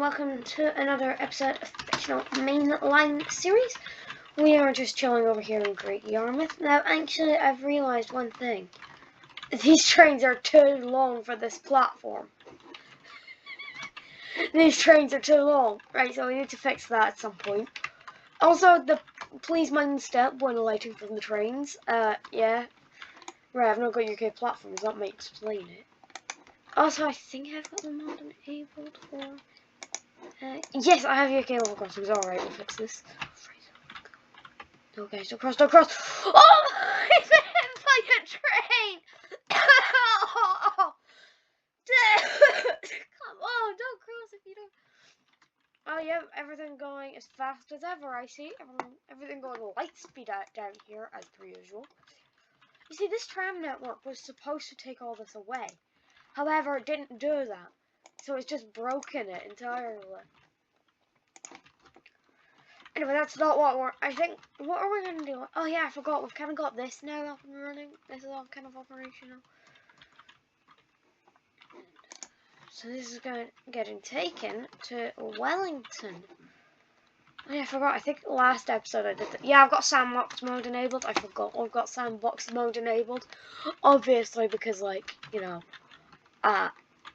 welcome to another episode of Fictional Mainline Series. We are just chilling over here in Great Yarmouth. Now, actually, I've realised one thing. These trains are too long for this platform. These trains are too long. Right, so we need to fix that at some point. Also, please mind the step when alighting from the trains. Yeah. Right, I've not got UK platforms, that may explain it. Also, I think I've got the mod enabled for... yes, I have UK level crossings. Alright, we'll fix this. No, guys, don't cross, don't cross. Oh! It's hit by a train! Oh, come on, don't cross if you don't. Oh, yeah, everything going as fast as ever, I see. Everything going light speed down here, as per usual. You see, this tram network was supposed to take all this away. However, it didn't do that. So it's just broken it entirely. Anyway, that's not what I think, what are we going to do? Oh yeah, I forgot, we've kind of got this now up and running. This is all kind of operational. So this is getting taken to Wellington. Oh yeah, I forgot, I think last episode I did that. Yeah, I've got sandbox mode enabled. I forgot I've got sandbox mode enabled. Obviously, because, like, you know,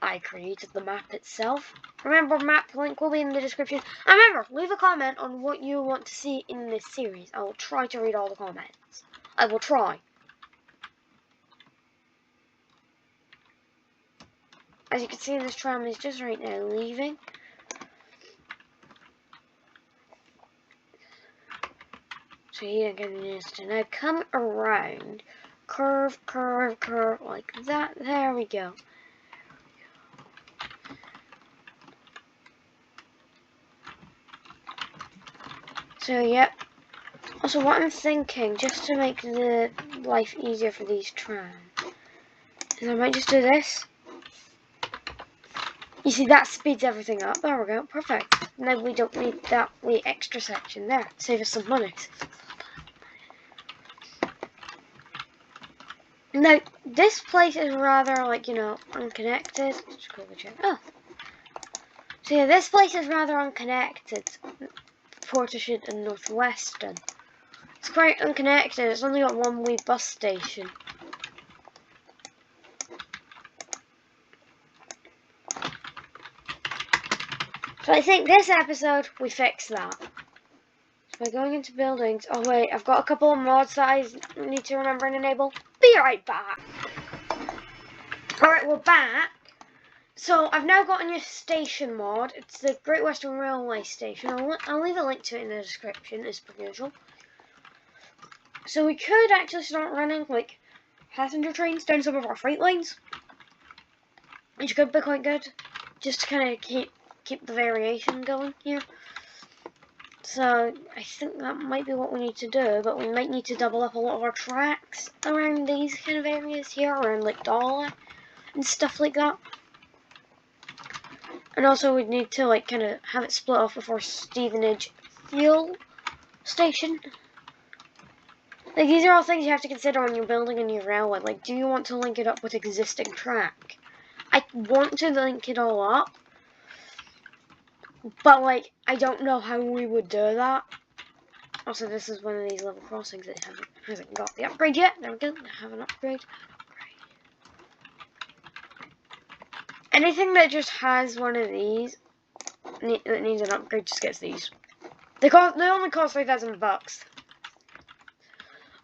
I created the map itself. Remember, map link will be in the description. And remember, leave a comment on what you want to see in this series. I will try to read all the comments. I will try. As you can see, this tram is just right now leaving. So you're going to now come around, curve, curve, curve, like that. There we go. So, yep. Also, what I'm thinking, just to make the life easier for these trams, is I might just do this. You see, that speeds everything up. There we go. Perfect. Now we don't need that wee extra section there. Save us some money. Now, this place is rather, like, you know, unconnected. Just quickly check. Oh. So, yeah, this place is rather unconnected. Portishead and Northwestern. It's quite unconnected. It's only got one wee bus station. So I think this episode we fix that. So by going into buildings. Oh wait, I've got a couple of mods that I need to remember and enable. Be right back. Alright, we're back. So I've now got a new station mod. It's the Great Western Railway Station. I'll leave a link to it in the description as per usual. So we could actually start running like passenger trains down some of our freight lines, which could be quite good, just to kind of keep the variation going here. So I think that might be what we need to do, but we might need to double up a lot of our tracks around these kind of areas here, around like Dollar and stuff like that. And also we'd need to like kind of have it split off with our Stevenage fuel station. Like, these are all things you have to consider when you're building a new railway. Like, do you want to link it up with existing track? I want to link it all up, but, like, I don't know how we would do that. Also, this is one of these level crossings that hasn't got the upgrade yet. There we go. I have an upgrade. Anything that just has one of these that needs an upgrade just gets these. They only cost $3,000.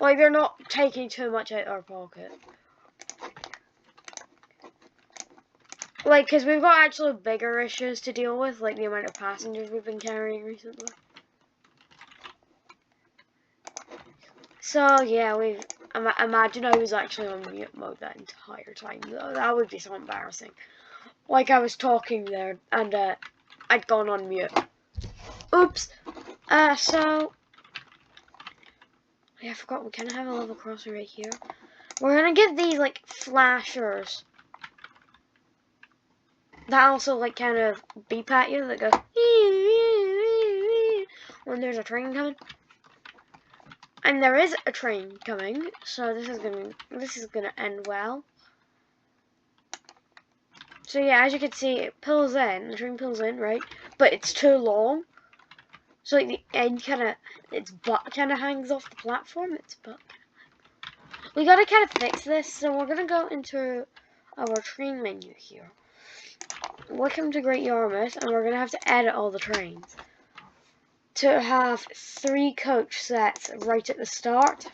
Like, they're not taking too much out of our pocket. Like, because we've got actually bigger issues to deal with, like the amount of passengers we've been carrying recently. So, yeah, imagine I was actually on mute mode that entire time, though. That would be so embarrassing. Like, I was talking there, and, I'd gone on mute. Oops. So... Yeah, I forgot, we kind of have a level crossing right here. We're gonna give these, like, flashers that also, like, kind of beep at you, that go when there's a train coming. And there is a train coming, so this is gonna end well. So yeah, as you can see, it pulls in, the train pulls in, right? But it's too long. So like the end its butt kind of hangs off the platform. Its butt. We gotta kind of fix this, so we're gonna go into our train menu here. Wickham to Great Yarmouth, and we're gonna have to edit all the trains to have 3 coach sets right at the start.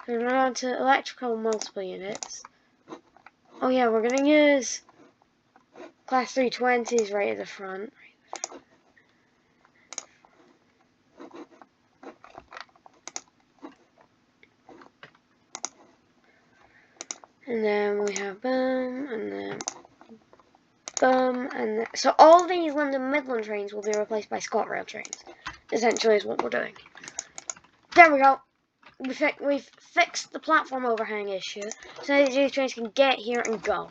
We're gonna go on to electrical multiple units. Oh yeah, we're gonna use class 320s right at the front. And then we have boom, and then boom, and then, so all these London Midland trains will be replaced by ScotRail trains. Essentially, is what we're doing. There we go. We've fixed the platform overhang issue, so that these trains can get here and go.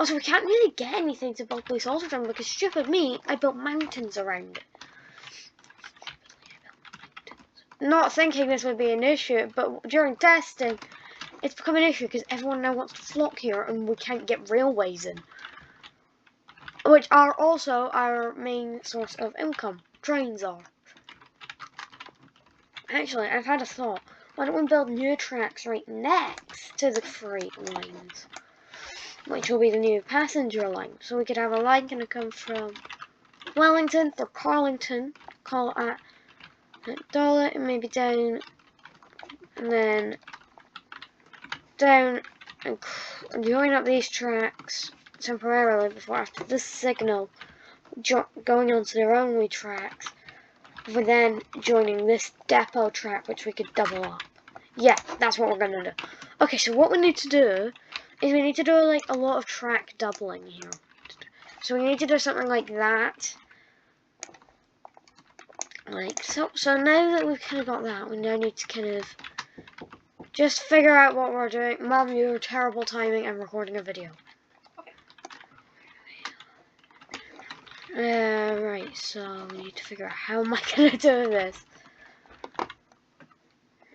Also, we can't really get anything to build Police Autodrome because stupid me, I built mountains around it. Not thinking this would be an issue, but during testing, it's become an issue because everyone now wants to flock here and we can't get railways in. Which are also our main source of income. Trains are. Actually, I've had a thought. Why don't we build new tracks right next to the freight lines? Which will be the new passenger line. So we could have a line gonna come from Wellington for Carlington. Call it at Dollar and maybe down. And then down and join up these tracks temporarily before after this signal going onto their own wee tracks, for then joining this depot track which we could double up. Yeah, that's what we're gonna do. Okay, so what we need to do is we need to do like a lot of track doubling here. So we need to do something like that. Like so now that we've kind of got that, we now need to kind of just figure out what we're doing. Mom, you're terrible timing. I'm recording a video. Right, so we need to figure out how am I gonna do this.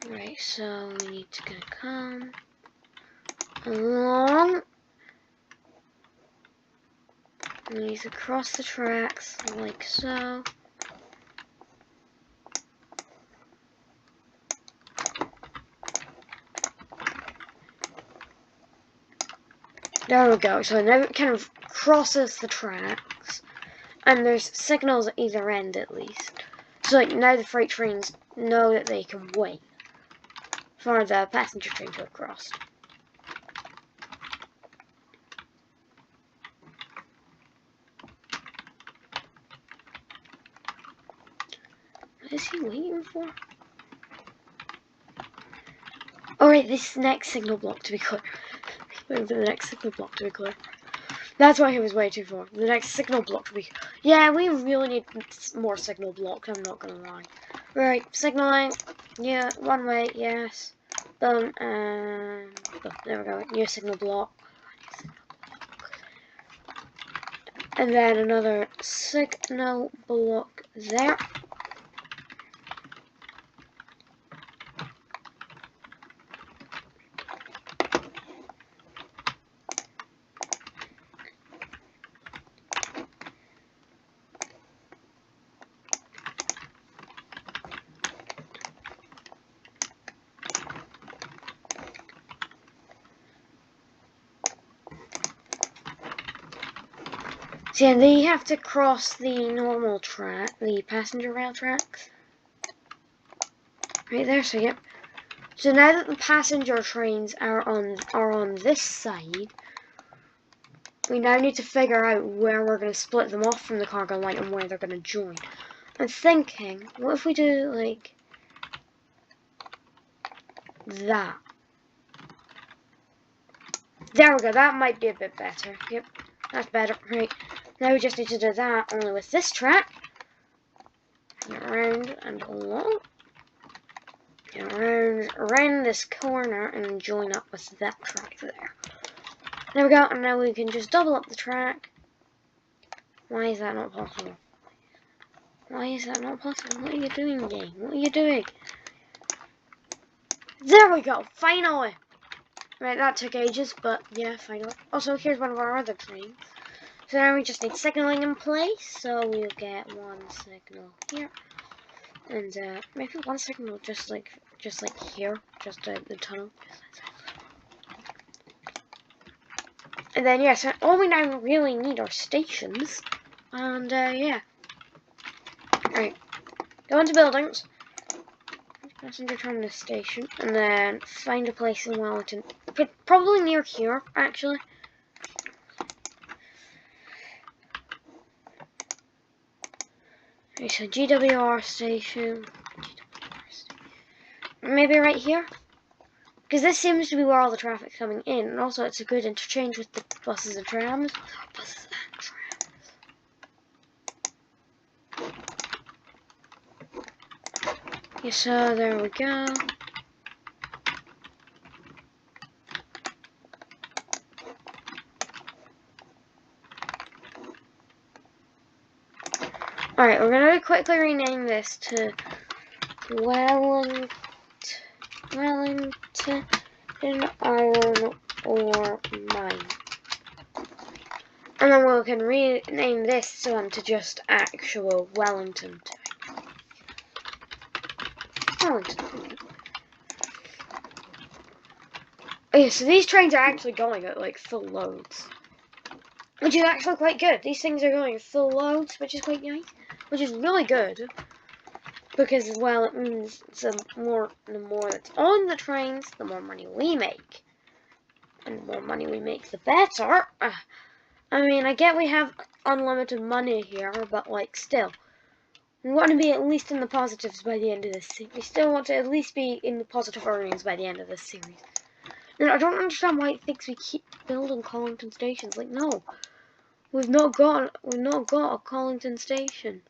Right, so we need to come along. We need to cross the tracks like so. There we go. So now it kind of crosses the tracks, and there's signals at either end at least. So like now the freight trains know that they can wait for the passenger train to have crossed. What is he waiting for? Alright, this next signal block to be clear. Waiting for the next signal block to be clear. That's what he was waiting for. The next signal block to be... Yeah, we really need more signal blocks, I'm not gonna lie. Right, signaling. Yeah, one way, yes. Boom, and... Oh, there we go, new signal block. And then another signal block there. So yeah, they have to cross the normal track, the passenger rail tracks. Right there, so yep. So now that the passenger trains are on this side, we now need to figure out where we're going to split them off from the cargo line and where they're going to join. I'm thinking, what if we do like that? There we go, that might be a bit better. Yep, that's better. Right, now we just need to do that only with this track. And around and along. And around this corner and join up with that track there. There we go, and now we can just double up the track. Why is that not possible? Why is that not possible? What are you doing, game? What are you doing? There we go, finally! Right, that took ages, but yeah, finally. Also, here's one of our other trains. So now we just need signaling in place, so we'll get one signal here. And maybe one signal just like here, just the tunnel. And then yeah, so all we now really need are stations. And yeah. Right. Go into buildings. Passenger terminus station. And then find a place in Wellington. Probably near here, actually. Okay, so GWR station. Maybe right here? Because this seems to be where all the traffic's coming in. And also it's a good interchange with the buses and trams. Buses and trams. Yeah, so there we go. Alright, we're gonna quickly rename this to Wellington Iron Ore Mine. And then we can rename this one to just actual Wellington. Okay, so these trains are actually going at like full loads. Which is actually quite good. These things are going at full loads, which is quite nice. Which is really good. Because, well, it means the more that's on the trains, the more money we make. And the more money we make, the better. I mean, I get we have unlimited money here, but, like, still. We want to be at least in the positives by the end of this series. We still want to at least be in the positive earnings by the end of this series. And I don't understand why it thinks we keep building Collington stations. Like, no. We've not got a Collington station.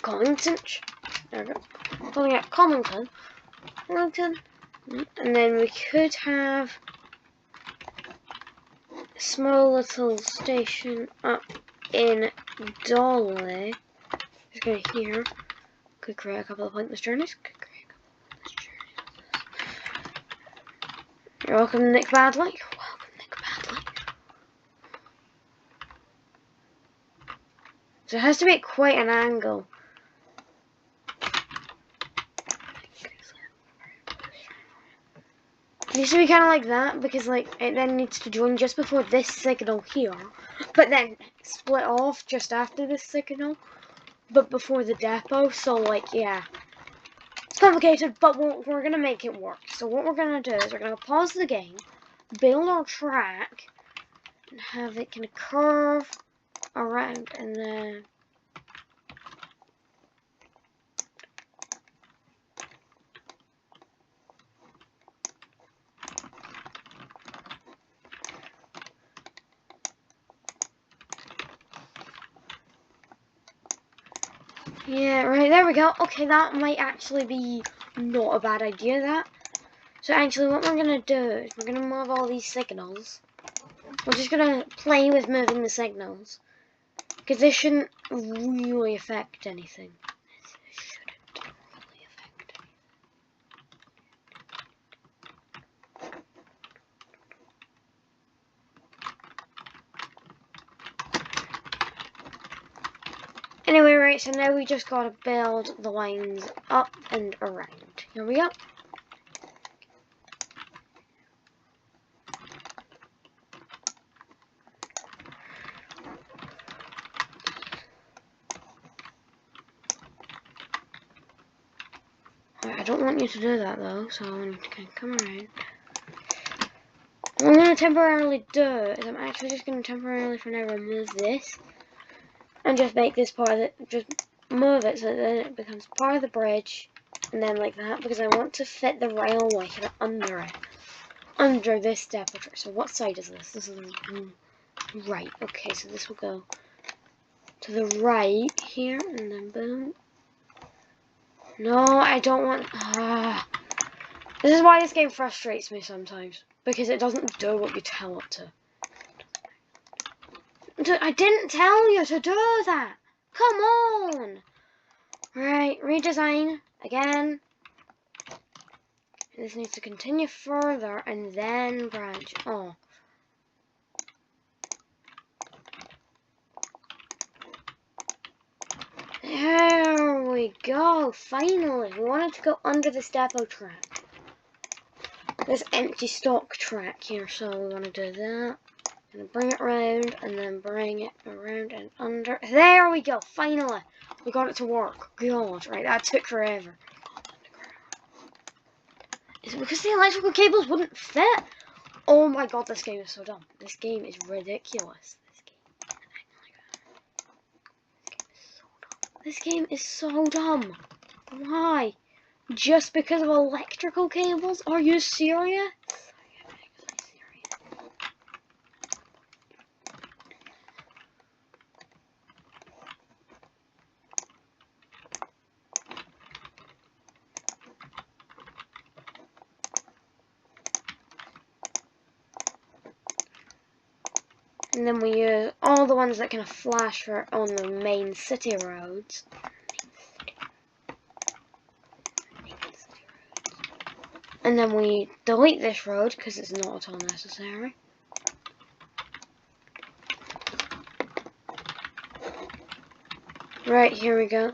Collington. There we go. Calling out Collington. And then we could have a small little station up in Dolly. Just go here. Could create a couple of pointless journeys. You're welcome, Nick Badley. So it has to be at quite an angle. It needs to be kind of like that, because like it then needs to join just before this signal here, but then split off just after this signal, but before the depot. So like, yeah, it's complicated, but we're gonna make it work. So what we're gonna do is we're gonna pause the game, build our track, and have it kind of curve around, and then yeah, right, there we go. Okay, that might actually be not a bad idea, that. So actually what we're gonna do is we're gonna move all these signals. We're just gonna play with moving the signals. Because this shouldn't really affect anything. Anyway, right, so now we just gotta build the lines up and around. Here we go. I don't want you to do that though, so I'm gonna come around. What I'm gonna temporarily do is I'm actually just gonna temporarily for now remove this and just make this part of it, just move it so that it becomes part of the bridge, and then like that, because I want to fit the railway kind of under it, under this depot. So what side is this? This is the right. Okay, so this will go to the right here, and then boom. No, I don't want. This is why this game frustrates me sometimes, because it doesn't do what you tell it to. I didn't tell you to do that. Come on. Right, redesign again. This needs to continue further and then branch off. There we go, finally. We wanted to go under this depot track. This empty stock track here, so we want to do that. And bring it around, and then bring it around and under. There we go, finally. We got it to work. God, right, that took forever. Is it because the electrical cables wouldn't fit? Oh my god, this game is so dumb. This game is ridiculous. This game is so dumb. Why? Just because of electrical cables? Are you serious? And then we use all the ones that kind of flash for on the main city roads. And then we delete this road because it's not at all necessary. Right, here we go.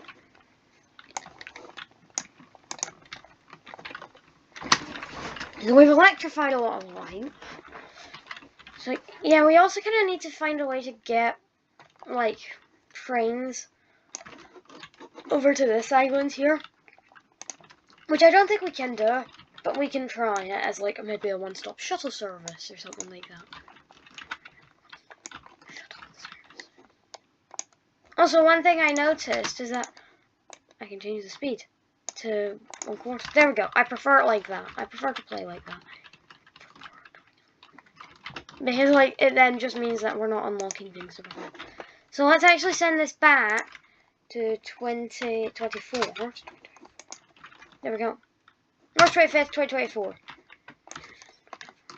And we've electrified a lot of line. So, yeah, we also kind of need to find a way to get, like, trains over to this island here. Which I don't think we can do, but we can try it as, like, maybe a one-stop shuttle service or something like that. Also, one thing I noticed is that I can change the speed to 1/4. There we go. I prefer it like that. I prefer to play like that. Because, like, it then just means that we're not unlocking things to prevent. So let's actually send this back to 2024. There we go. March 25th, 2024.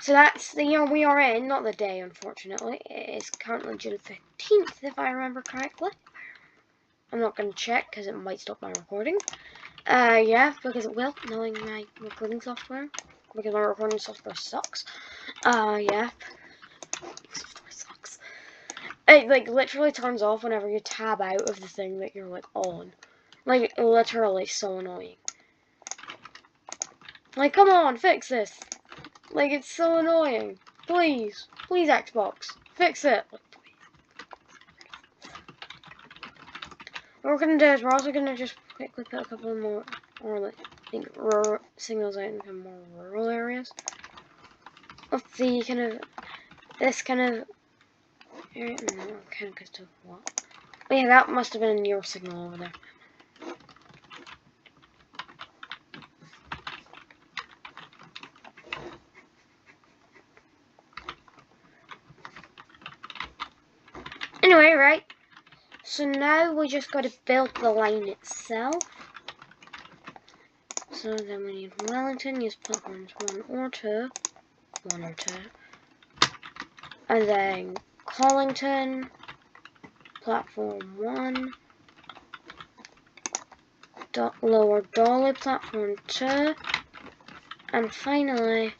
So that's the year we are in, not the day, unfortunately. It is currently June 15th, if I remember correctly. I'm not going to check, because it might stop my recording. Yeah, because it will, knowing my recording software. Because my recording software sucks. Yeah. Software sucks. It, like, literally turns off whenever you tab out of the thing that you're, like, on. Like, literally so annoying. Like, come on, fix this. Like, it's so annoying. Please. Please, Xbox. Fix it. Like, what we're gonna do is we're also gonna just quickly put a couple more, or like, rural signals out in some more rural areas. Of the kind of, this kind of area. No, kind of goes to what? Oh yeah, that must have been your signal over there. Anyway, right. So now we just got to build the line itself. So then we need Wellington, use platforms 1 or 2. 1 or 2. And then Collington, platform 1. Lower Dolly, platform 2. And finally,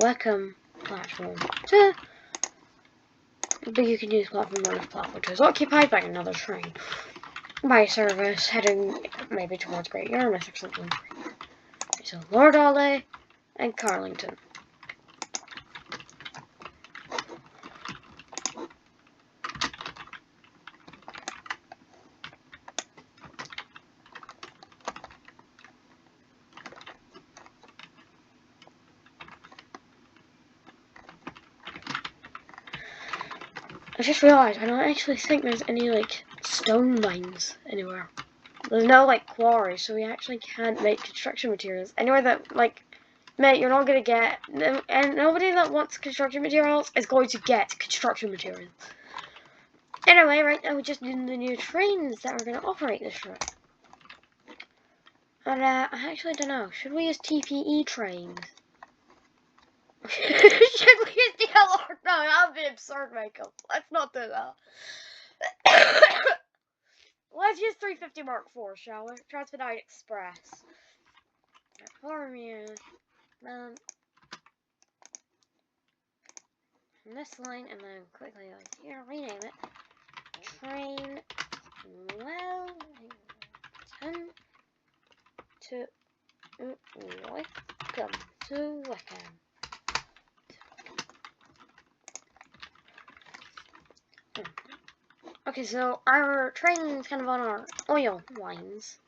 Wickham, platform 2. But you can use platform 1 as platform 2 is occupied by another train. By service heading maybe towards Great Yarmouth or something. So Lower Dolly and Carlington. I just realized I don't actually think there's any, like, stone mines anywhere. There's no, like, quarry, so we actually can't make construction materials. Anywhere that, like, mate, you're not gonna get, and nobody that wants construction materials is going to get construction materials. Anyway, right now we're just doing the new trains that are gonna operate this route. And, I actually don't know, should we use TPE trains? Should we use DLR? No, that would be absurd, Michael. Let's not do that. Let's use 350 Mark IV, shall we? Transfinite Express. Formula. On this line, and then quickly over here, rename it. Train Wellington to Wickham. To Wickham. Okay, so our train is kind of on our oil lines.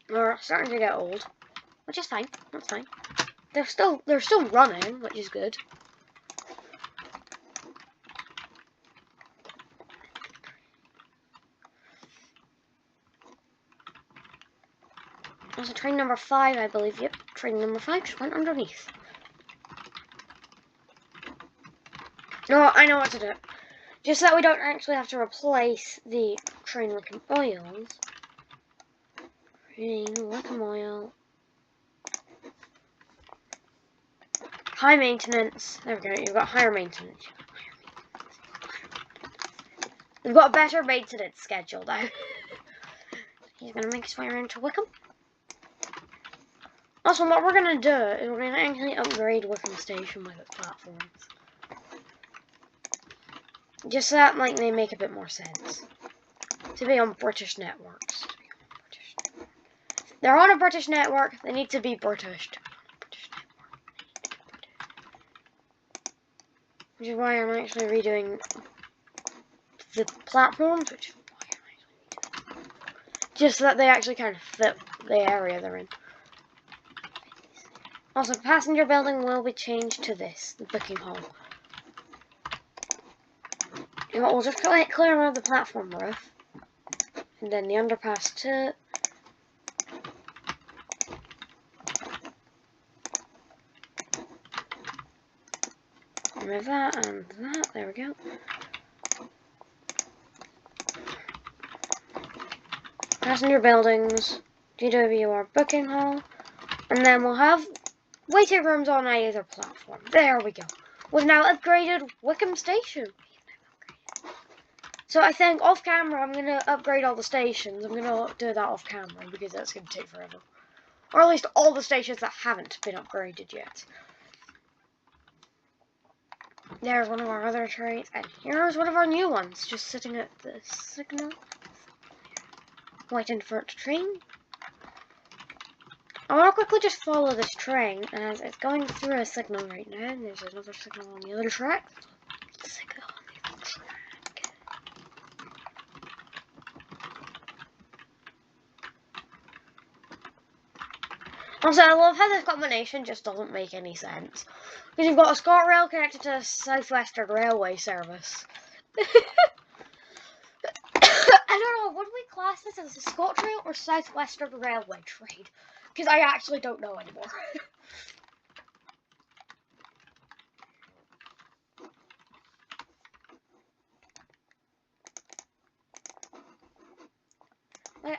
They're starting to get old, which is fine. That's fine. They're still running, which is good. There's a train number 5, I believe. Yep, train number 5 just went underneath. No, I know what to do. Just so that we don't actually have to replace the train Wickham oils. Train Wickham oil. High maintenance. There we go. You've got higher maintenance. We've got a better maintenance schedule now. He's gonna make his way around to Wickham. Also, what we're gonna do is we're gonna actually upgrade Wickham Station with its platforms. Just so that they make a bit more sense. To be on British networks. They're on a British network, they need to be British. Which is why I'm actually redoing the platforms, which is why I'm actually redoing them. Just so that they actually kind of fit the area they're in. Also, passenger building will be changed to this, the booking hall. And we'll just clear around the platform roof. And then the underpass too. Remove that and that. There we go. Passenger buildings. GWR booking hall. And then we'll have waiting rooms on either platform. There we go. We've now upgraded Wickham Station. So I think off camera I'm going to upgrade all the stations. I'm going to do that off camera because that's going to take forever. Or at least all the stations that haven't been upgraded yet. There's one of our other trains. And here's one of our new ones. Just sitting at the signal. Waiting for it to train. I want to quickly just follow this train as it's going through a signal right now. And there's another signal on the other track. Signal on the other track. Also, I love how this combination just doesn't make any sense. Because you've got a ScotRail connected to a South Western Railway service. I don't know, would we class this as a ScotRail or South Western Railway train? Because I actually don't know anymore.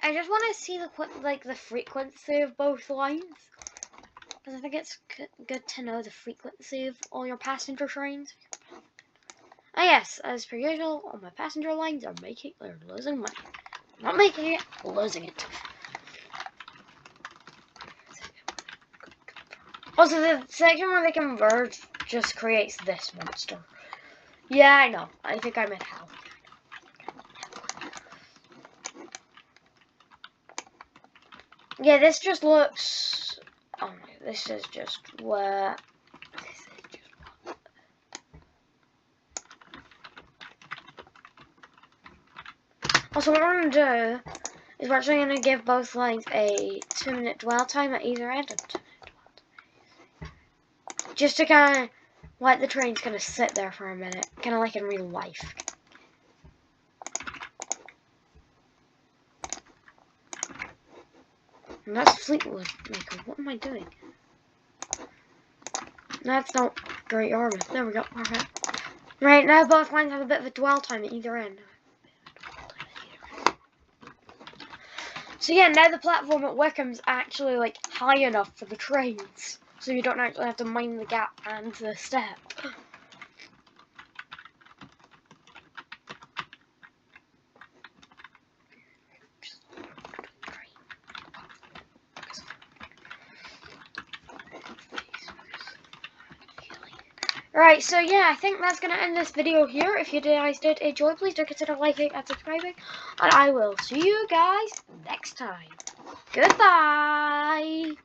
I just want to see the frequency of both lines. Because I think it's good to know the frequency of all your passenger trains. Ah yes, as per usual, all my passenger lines are they're losing money. Not making it, losing it. Also, the section where they converge just creates this monster. Yeah, I know. I think I'm in hell. Yeah, this just looks... Oh my, this is just where... Also, what we're going to do is we're actually going to give both lines a 2-minute dwell time at either end. Just to kind of let the trains kind of sit there for a minute. Kind of like in real life. And that's Fleetwood Maker. What am I doing? That's not Great Yarmouth. There we go. Perfect. Right, now both lines have a bit of a dwell time at either end. So yeah, now the platform at Wickham's actually high enough for the trains. So you don't actually have to mind the gap and the step. Alright, so yeah, I think that's going to end this video here. If you guys did enjoy, please do consider liking and subscribing. And I will see you guys next time. Goodbye!